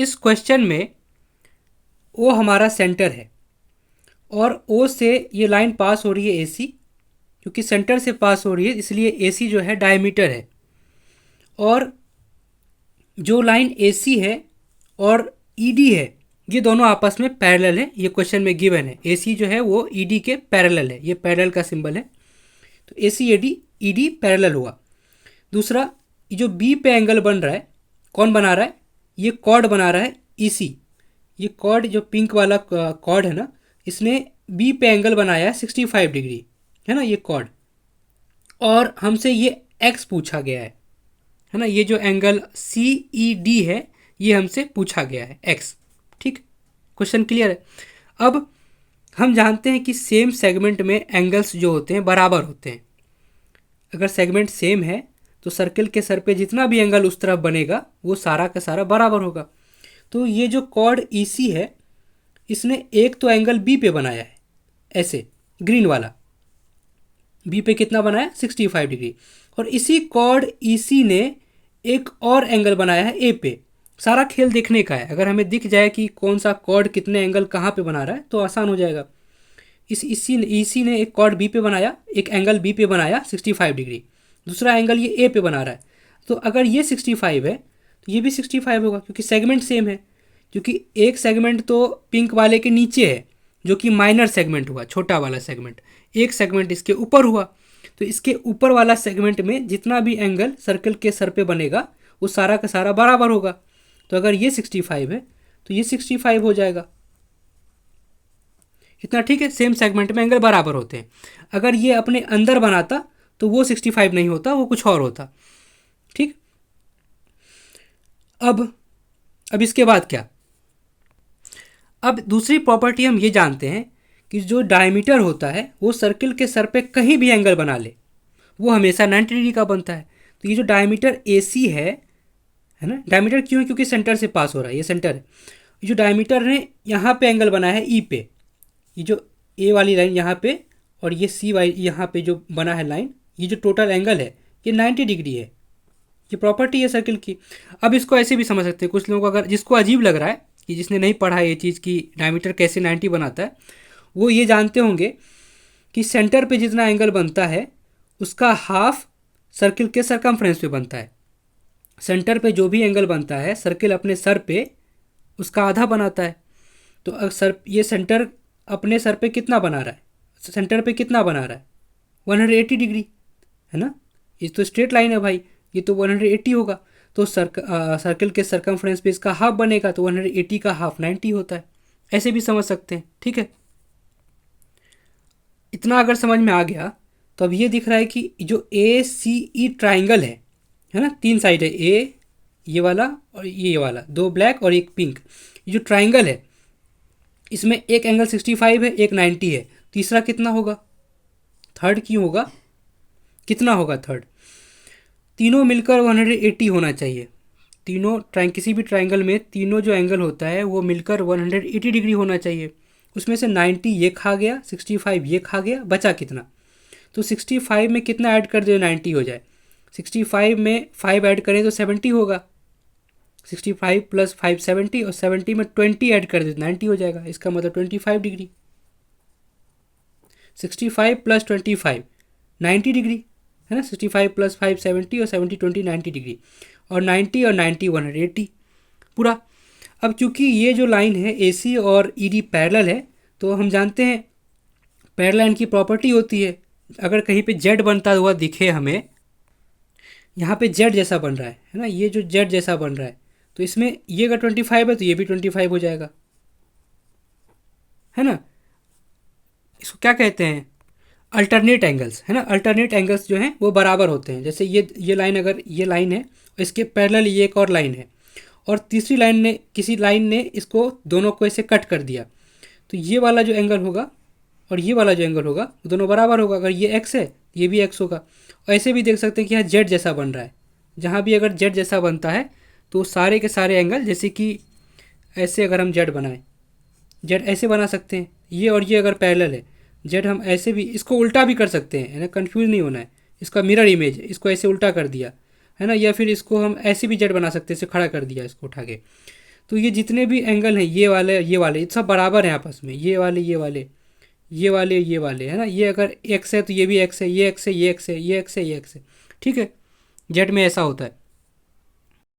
इस क्वेश्चन में ओ हमारा सेंटर है और ओ से ये लाइन पास हो रही है AC, क्योंकि सेंटर से पास हो रही है इसलिए AC जो है डायमीटर है। और जो लाइन AC है और ED है ये दोनों आपस में पैरेलल है, ये क्वेश्चन में गिवन है। AC जो है वो ED के पैरेलल है, ये पैरेलल का सिंबल है, तो AC ED पैरेलल हुआ। दूसरा, ये जो B पे एंगल बन रहा है, कौन बना रहा है? ये कॉर्ड बना रहा है EC। ये कॉर्ड जो पिंक वाला कॉर्ड है ना, इसने B पे एंगल बनाया है 65 डिग्री, है ना ये कॉर्ड। और हमसे ये X पूछा गया है ना, ये जो एंगल CED है ये हमसे पूछा गया है X। ठीक, क्वेश्चन क्लियर है। अब हम जानते हैं कि सेम सेगमेंट में एंगल्स जो होते हैं बराबर होते हैं। अगर सेगमेंट सेम है तो सर्कल के सर पे जितना भी एंगल उस तरफ बनेगा वो सारा का सारा बराबर होगा। तो ये जो कॉर्ड EC है इसने एक तो एंगल B पे बनाया है, ऐसे ग्रीन वाला B पे कितना बनाया 65 डिग्री, और इसी कॉर्ड EC ने एक और एंगल बनाया है A पे। सारा खेल देखने का है, अगर हमें दिख जाए कि कौन सा कॉर्ड कितने एंगल कहाँ पे बना रहा है तो आसान हो जाएगा। इस EC ने एक कॉर्ड B पे बनाया, एक एंगल B पे बनाया 65 डिग्री, दूसरा एंगल ये A पे बना रहा है। तो अगर ये 65 है तो ये भी 65 होगा, क्योंकि सेगमेंट सेम है। क्योंकि एक सेगमेंट तो पिंक वाले के नीचे है जो कि माइनर सेगमेंट हुआ, छोटा वाला सेगमेंट, एक सेगमेंट इसके ऊपर हुआ। तो इसके ऊपर वाला सेगमेंट में जितना भी एंगल सर्कल के सर पे बनेगा वो सारा का सारा बराबर होगा। तो अगर ये 65 है तो ये 65 हो जाएगा। इतना ठीक है, सेम सेगमेंट में एंगल बराबर होते हैं। अगर ये अपने अंदर बनाता तो वो 65 नहीं होता, वो कुछ और होता। ठीक, अब इसके बाद क्या? अब दूसरी प्रॉपर्टी हम ये जानते हैं कि जो डायमीटर होता है वो सर्कल के सर पे कहीं भी एंगल बना ले वो हमेशा 90 डिग्री का बनता है। तो ये जो डायमीटर AC है ना, डायमीटर क्यों है? क्योंकि सेंटर से पास हो रहा है, ये सेंटर है। ये जो डायमीटर ने यहाँ पे एंगल बनाया है E पे, ये जो A वाली लाइन यहाँ पे और ये C वाली यहाँ पे जो बना है लाइन, ये जो टोटल एंगल है ये 90 डिग्री है। ये प्रॉपर्टी है सर्कल की। अब इसको ऐसे भी समझ सकते हैं, कुछ लोगों को अगर जिसको अजीब लग रहा है कि जिसने नहीं पढ़ा ये चीज़ कि डायमीटर कैसे 90 बनाता है, वो ये जानते होंगे कि सेंटर पे जितना एंगल बनता है उसका हाफ सर्कल के सरकमफ्रेंस पे बनता है। सेंटर पे जो भी एंगल बनता है सर्कल अपने सर पे उसका आधा बनाता है। तो अगर ये सेंटर अपने सर पे कितना बना रहा है, सेंटर पे कितना बना रहा है 180 डिग्री, है ना। ये तो स्ट्रेट लाइन है भाई, ये तो 180 होगा। तो सर्कल के सरकमफ्रेंस पे इसका हाफ बनेगा, तो 180 का हाफ 90 होता है। ऐसे भी समझ सकते हैं, ठीक है। इतना अगर समझ में आ गया तो अब ये दिख रहा है कि जो ACE ट्राइंगल है ना, 3 साइड है, A ये वाला और ये वाला, 2 ब्लैक और एक पिंक। ये जो ट्राइंगल है इसमें एक एंगल 65 है, एक 90 है, तीसरा कितना होगा? थर्ड क्यों होगा? कितना होगा थर्ड? तीनों मिलकर 180 होना चाहिए। तीनों किसी भी ट्राइंगल में तीनों जो एंगल होता है वो मिलकर 180 डिग्री होना चाहिए। उसमें से 90 ये खा गया, 65 ये खा गया, बचा कितना? तो 65 में कितना ऐड कर दो 90 हो जाए। 65 में 5 ऐड करें तो 70 होगा। 65 + 5 70, और 70 में 20 ऐड कर दे 90 हो जाएगा। इसका मतलब 25 डिग्री। 65 + 25 90 डिग्री, है ना। 65 + 5 70 और 70 20 90 डिग्री, और 90 और 90 180 पूरा। अब चूंकि ये जो लाइन है AC और ED पैरेलल है, तो हम जानते हैं पैरेलल लाइन की प्रॉपर्टी होती है, अगर कहीं पे Z बनता हुआ दिखे हमें, यहाँ पे Z जैसा बन रहा है ना, ये जो Z जैसा बन रहा है, तो इसमें ये अगर 25 है तो ये भी 25 हो जाएगा, है ना। इसको क्या कहते हैं? अल्टरनेट एंगल्स, है ना। अल्टरनेट एंगल्स जो हैं वो बराबर होते हैं। जैसे ये लाइन, अगर ये लाइन है इसके पैरेलल ये एक और लाइन है, और तीसरी लाइन ने, किसी लाइन ने इसको दोनों को ऐसे कट कर दिया, तो ये वाला जो एंगल होगा और ये वाला जो एंगल होगा वो दोनों बराबर होगा। अगर ये x है ये भी x होगा। और ऐसे भी देख सकते हैं कि यहाँ Z जैसा बन रहा है, जहाँ भी अगर Z जैसा बनता है तो सारे के सारे एंगल, जैसे कि ऐसे अगर हम Z बनाएं, Z ऐसे बना सकते हैं, ये और ये अगर पैरेलल है, Z हम ऐसे भी, इसको उल्टा भी कर सकते हैं, है ना, कंफ्यूज नहीं होना है। इसका मिरर इमेज, इसको ऐसे उल्टा कर दिया, है ना, या फिर इसको हम ऐसे भी Z बना सकते हैं, इसे खड़ा कर दिया इसको उठा के, तो ये जितने भी एंगल हैं, ये वाले सब बराबर हैं आपस में, ये वाले ये वाले ये वाले ये वाले, है ना। ये अगर एक्स है तो ये भी एक्स है, ये एक्स है, ये एक्स है, ये एक्स है, ये एक्स है, ठीक है। जेड में ऐसा होता है।